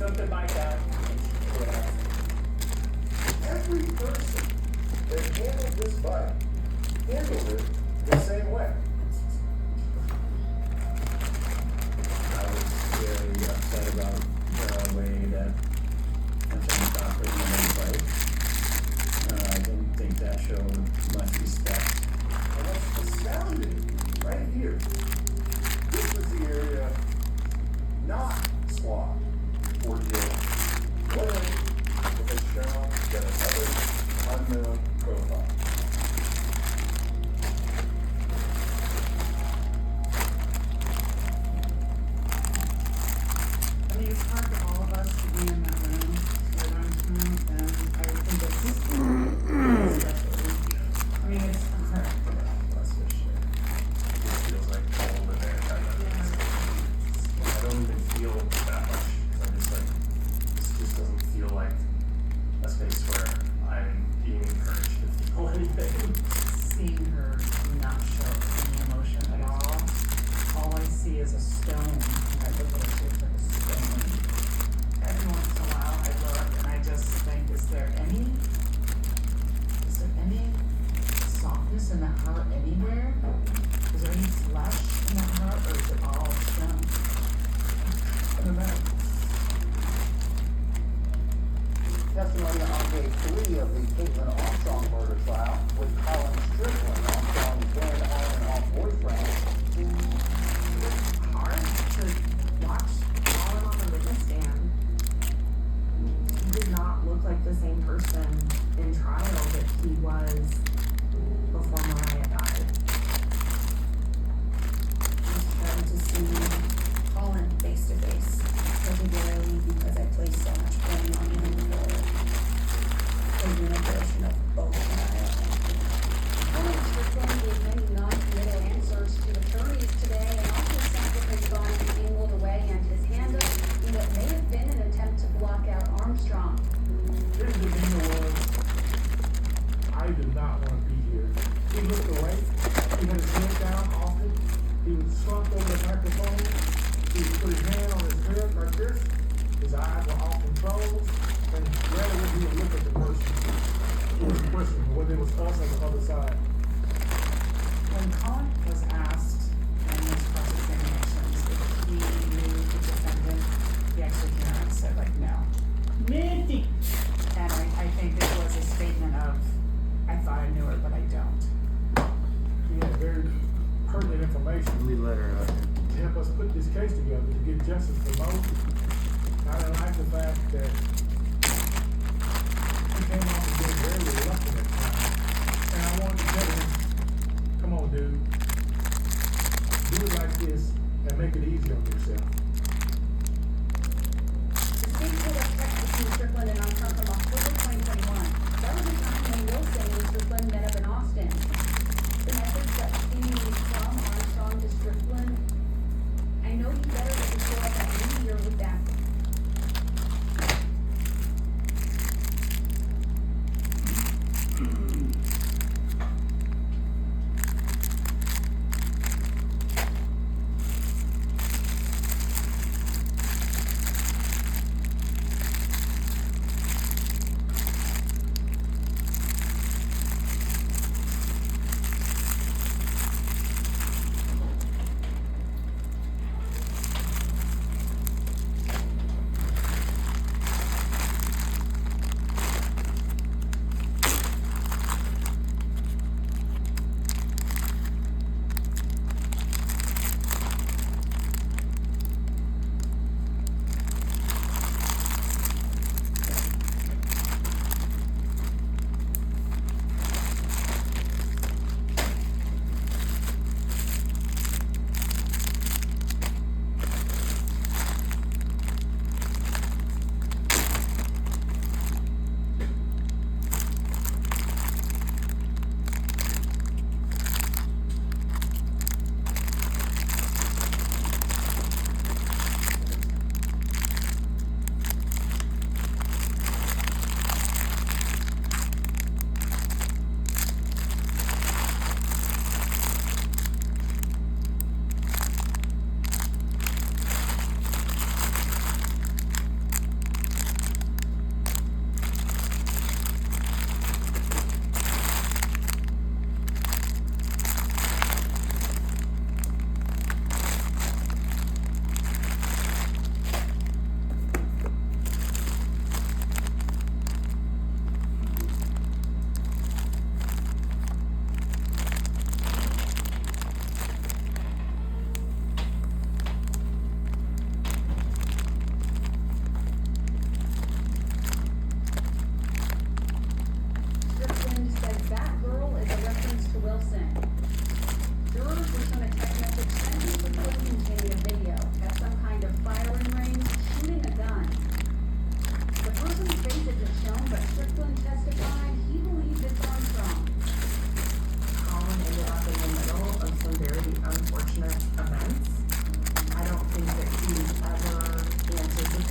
something like that. Every person that handled this bike handled it the same way. I was very upset about the way that Attorney Crawford handled the fight. I didn't think that showed much respect. And what's astounding, right here, this was the area not swamped or jail. What if it had shown that another unknown profile? I mean, it's hard for all of us to be in that room at one time, and I think it's especially, I mean, it's hard. That's for sure. It feels like cold in there, kind of. I don't even feel that much, because I'm just like, this just doesn't feel like a space where I'm being encouraged to feel anything. Seeing her not show any emotion at all I see is a stone, and I look at it, she looks like a stone. Every once in a while, I look, and I just think, is there any softness in that heart anywhere? Is there any flesh in that heart, or is it all stone? I don't know. Testimony on day 3 of the Caitlin Armstrong murder trial with Colin Strickland, Armstrong's then on-and-off boyfriend. It's hard to watch Colin on the witness stand. He did not look like the same person in trial that he was before Mariah died. It's hard to see Colin face to face, particularly because I placed so much blame on him for the unification of both Mariah and Colin Strickland gave many non-committal answers to attorneys today and also sent with his phone angled away and his hand up in what may have been an attempt to block out Armstrong. His demeanor was, I do not want to be here. He looked away. He had his head down often. He was slumped over the microphone. He would put his hand on his head like this. His eyes were off control. And rarely would he look at the person. It was a question whether it was us or the other side. When Colin was asked in his cross-examinations if he knew the defendant, he actually came out and said, like, no. Minty. And I think it was a statement of, I thought I knew her, but I don't. He had very pertinent information We let her to help us put this case together to get justice for Mo. I didn't like the fact that he came off as being very reluctant at times. And I wanted to tell him, come on, dude, do it like this and make it easy on yourself. The state court of Texas between Strickland and Armstrong from October 2021. That was the time when Wilson and Strickland met up in Austin. The message that seemingly from Armstrong to Strickland, I know you better get to show up at New Year with that.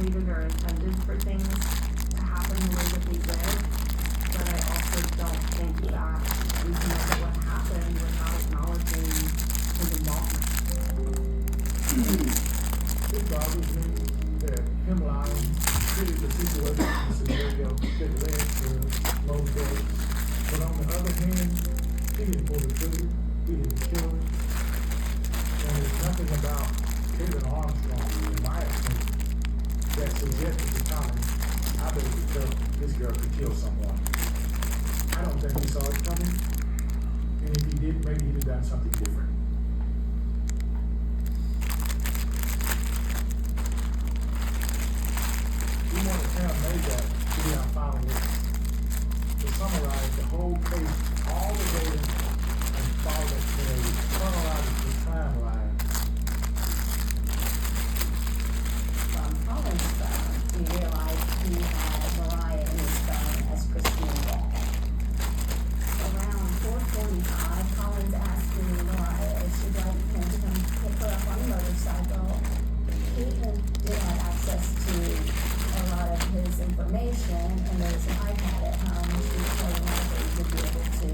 anticipated or intended for things to happen the way that they did, but I also don't think that we can look at what happened without acknowledging his involvement. It bothers me that him lying created the situation, the scenario that led to Lowe's death. But on the other hand, he didn't pull the trigger, he didn't kill her. And there's nothing about Caitlin Armstrong, in my opinion, that suggested to Colin, I better be careful, this girl could kill someone. I don't think he saw it coming, and if he did, maybe he'd have done something different. We want to tell Mazak to be our final witness, to summarize the whole case, all the data, and follow it in a chronological timeline. From Colin's phone, we realized he had Mariah in his phone as Christine Wall. Around 4:45, Colin's asking Mariah if she'd like him to come pick her up on a motorcycle. Caitlin did have access to a lot of his information, and there was an iPad at home. She was more than likely to be able to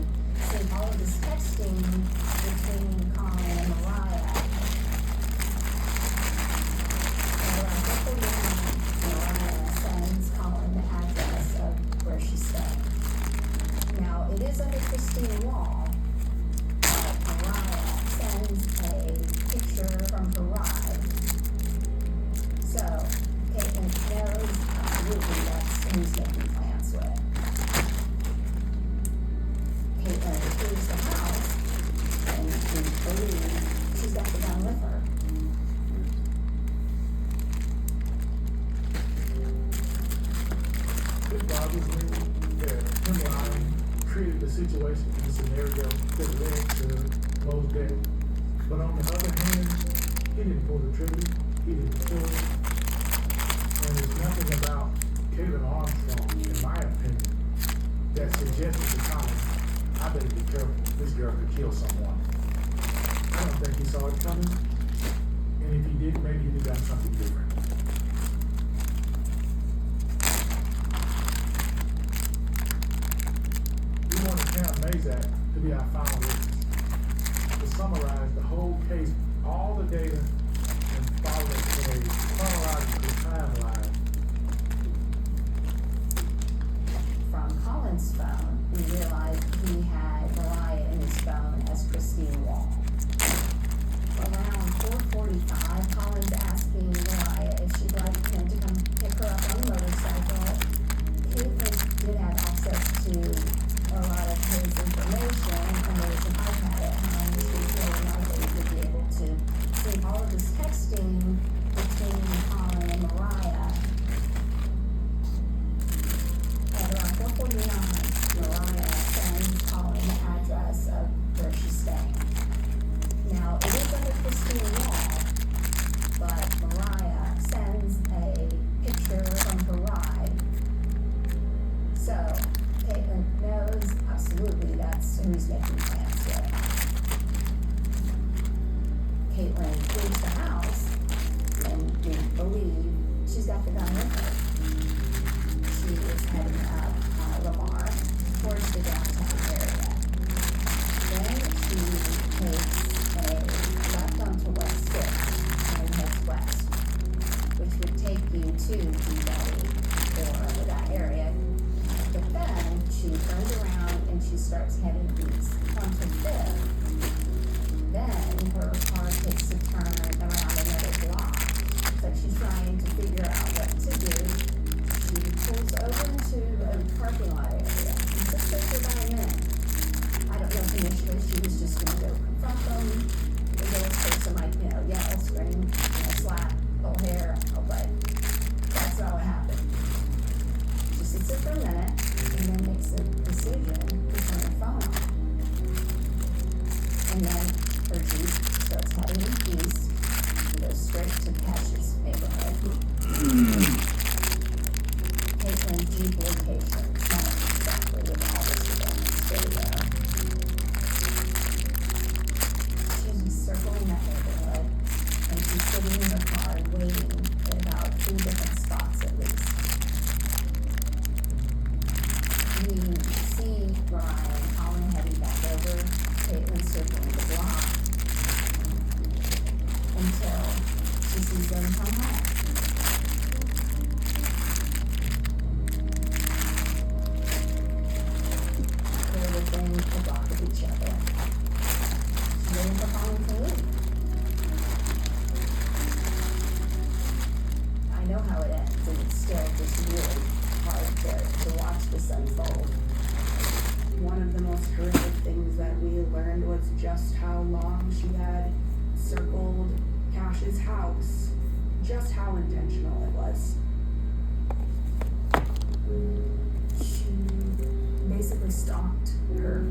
see all of this texting between Colin and Mariah. Around 4:49, Mariah sends Colin the address of where she's staying. Now, it is under Christine Wall, but Mariah sends a picture from her ride. So, Caitlin knows absolutely that's who's making plans with. Caitlin leaves the house, and we believe she's got the gun with her. It bothers me that him lying created the situation and the scenario that led to Lowe's death. But on the other hand, he didn't pull the trigger, he didn't kill her. And there's nothing about Caitlin Armstrong, in my opinion, that suggested to Colin, I better be careful, this girl could kill someone. I don't think he saw it coming, and if he did, maybe he'd have done something different. We want to tell Mazak to be our final witness, to summarize the whole case, all the data, and follow it in a chronological timeline. From Colin's phone, we realized he had Mariah in his phone as Christine Wall. Around 4:45, Colin's asking Mariah if she'd like him to come pick her up on a motorcycle. Caitlin did have access to a lot of his information, and there was an iPad at home, which was really likely to be able to see all of this texting between Colin and Mariah. At around 4:49, Mariah sends Colin the address of where she's staying. Now, it is under Christine Wall, but Mariah sends a picture from her ride. So, Caitlin knows absolutely that's who he's making plans with. Caitlin leaves the house, and we believe she's got the gun with her. She is heading up Lamar towards the downtown area. Then she takes a left onto West 6 and heads west, which would take you to P-Valley or that area. But then she turns around and she starts heading east onto 5th. Then her car takes a turn around another block. It's like she's trying to figure out what to do. She pulls over into a parking lot area and sits there for about a minute. I don't know if initially she was just going to go confront them. The little person might, yell, scream, slap, pull hair. Oh, but that's not what happened. She sits there for a minute and then makes a decision to turn her phone on. And then her Jeep starts heading east and goes straight to Patch's neighborhood. Caitlin Jeep location, exactly with all this video. She's circling that neighborhood, and she's sitting in her car waiting at about 3 different spots sees them come home. They're within a block of each other. She's waiting for Colin to leave. I know how it ends, and it's still just really hard to watch this unfold. One of the most horrific things that we learned was just how long she had circled Cash's house, just how intentional it was. She basically stalked her.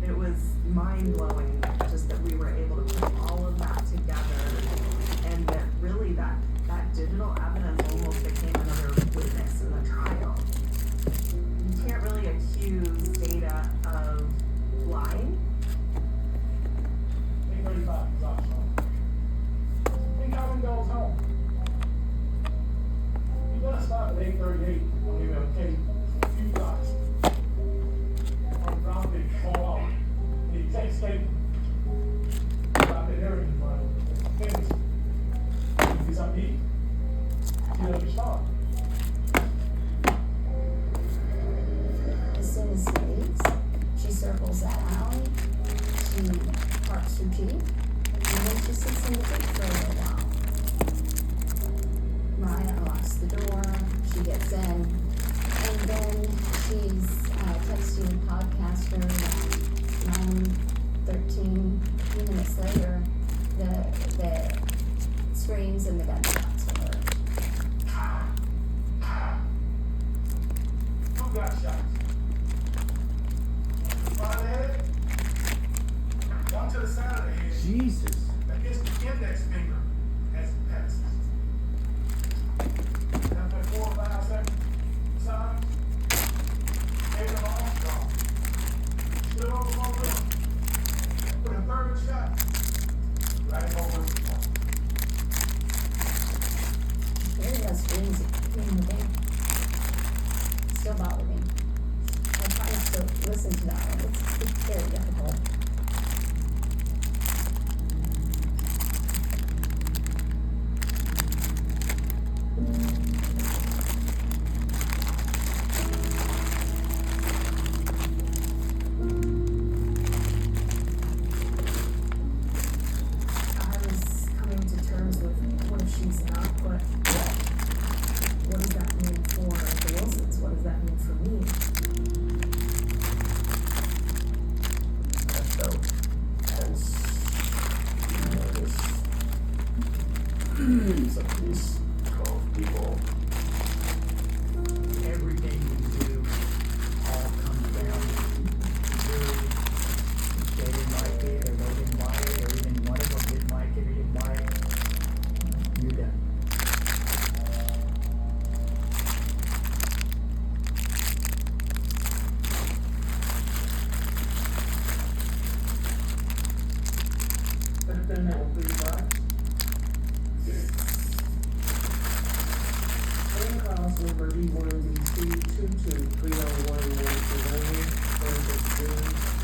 It was mind-blowing just that we were able to put all of that together, and that really that digital evidence almost became another witness in the trial. You can't really accuse Data of lying. 8:35 is off home. And Colin goes home. He does stop at 8:38 on MLK, a few blocks. On ground, they fall off. He takes Caitlin. Stop at area in front of him. Finish. He's up to eat. He doesn't stop. As soon as he leaves, she circles that alley, she parks her Jeep, and then she sits in the Jeep for a little while. Maya unlocks the door, she gets in, and then she's texting the podcaster at 9:13. A few minutes later, the screams and the gunshots are heard. Who got shots? Front of the head? One to the side of the head. Jesus. Against the index finger as it passes. After 4 or 5 seconds, size, David Armstrong, stood over one wheel, with a third shot, right over his heart. Hearing those screams in the day still bother me. I try not to listen to that one. It's very difficult. I was coming to terms with what if she's not, but what does that mean for the Wilsons? What does that mean for me? I felt tense. Some of these 12 people. Everything we do all comes down to they didn't like it, or they didn't like it, or even one of them didn't like it, or didn't like it. You're done. The defendant will plead not. Claim cause number D1DC223011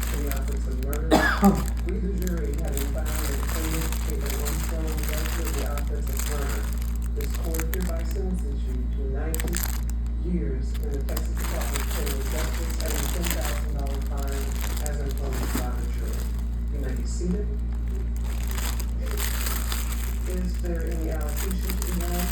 for the offense of murder. We, the jury, having found the defendant, Caitlin Armstrong, guilty of the offense of murder, this court hereby sentences you to 90 years in the Texas Department of Criminal Justice and a $10,000 fine as imposed by the jury. You may be seated. Is there any allocution to be had?